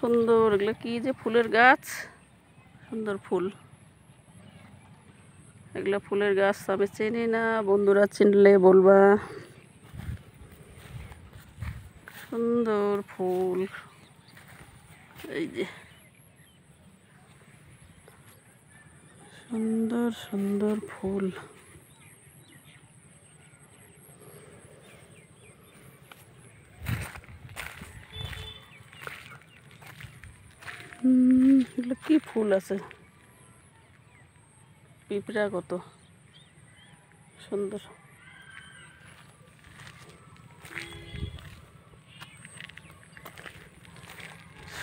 সুন্দর, এগুলো কি যে ফুলের গাছ, সুন্দর ফুল। এগুলো ফুলের গাছ আমি চিনি না, বন্ধুরা চিনলে বলবা। সুন্দর ফুল, এই যে সুন্দর সুন্দর ফুল। এগুলো কি ফুল আছে, পিঁপড়া কত সুন্দর।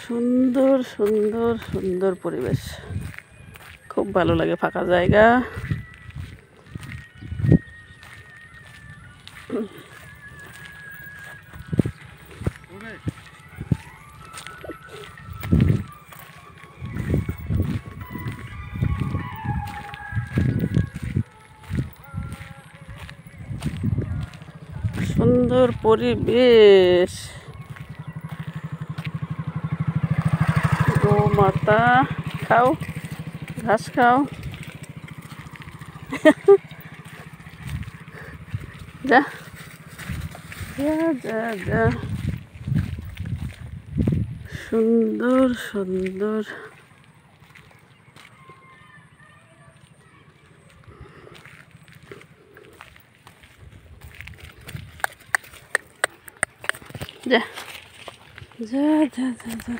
সুন্দর সুন্দর সুন্দর পরিবেশ, খুব ভালো লাগে, ফাঁকা জায়গা। সুন্দর পরিবেশ, গোমাতা খাও, ঘাস খাও। যা যা যা যা, সুন্দর সুন্দর। যা যা যা যা যা,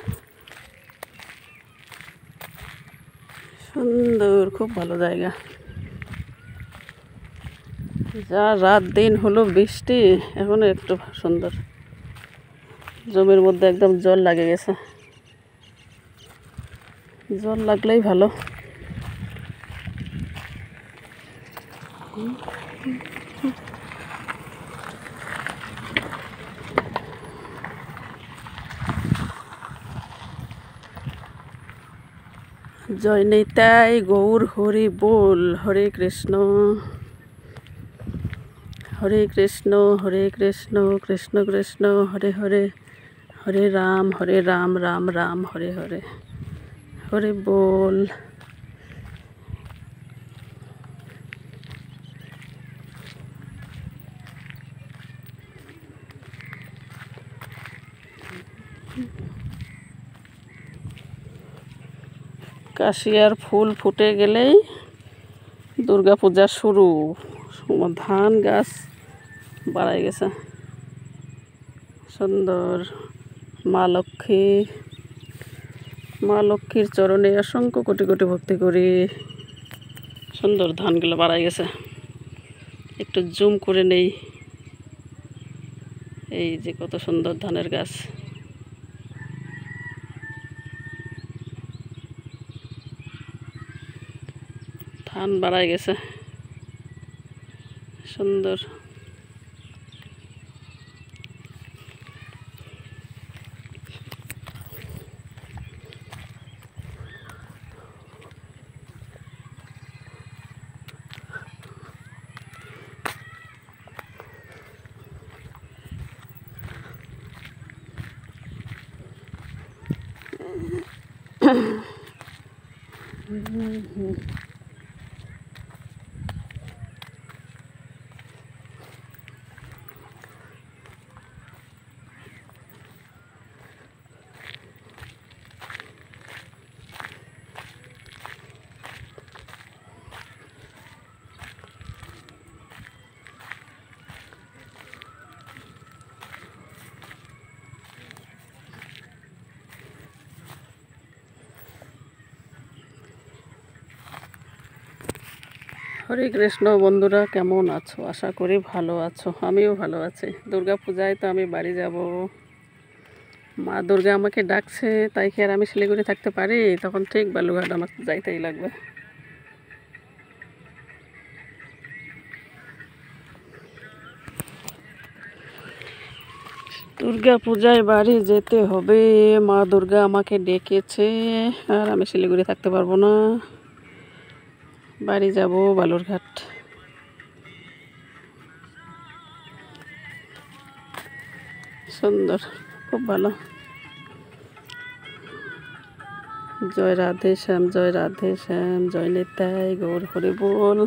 সুন্দর, খুব ভালো জায়গা। যা রাত দিন হলো বৃষ্টি, এখনো একটু সুন্দর। জমির মধ্যে একদম জল লাগে গেছে, জল লাগলেই ভালো। জয় নিতাই গৌর হরি বল। হরে কৃষ্ণ হরে কৃষ্ণ হরে কৃষ্ণ কৃষ্ণ কৃষ্ণ হরে হরে, হরে রাম রাম রাম হরে হরে। হরে বল। কাশিয়ার ফুল ফুটে গেলেই দুর্গা পূজা শুরু। ধান গাছ বাড়াই গেছে, সুন্দর। মা লক্ষ্মীর চরণে অসংখ্য কোটি কোটি ভক্তি করি। সুন্দর ধানগুলো বাড়াই গেছে, একটু জুম করে নেই। এই যে কত সুন্দর ধানের গাছ, ধান বাড়াই গেছে, সুন্দর। হরে কৃষ্ণ। বন্ধুরা কেমন আছো? আশা করি ভালো আছো, আমিও ভালো আছি। দুর্গা পূজায় তো আমি বাড়ি যাব, মা দুর্গা আমাকে ডাকছে, তাই কি আর আমি শিলিগুড়ি থাকতে পারি? তখন ঠিক বালুঘাট আমাকে যাইতেই লাগবে। দুর্গা পূজায় বাড়ি যেতে হবে, মা দুর্গা আমাকে ডেকেছে, আর আমি শিলিগুড়ি থাকতে পারবো না, বাড়ি যাব বালুরঘাট। সুন্দর, খুব ভালো। জয় রাধে শ্যাম, জয় রাধে শ্যাম, জয় নিতাই গৌর হরি বল।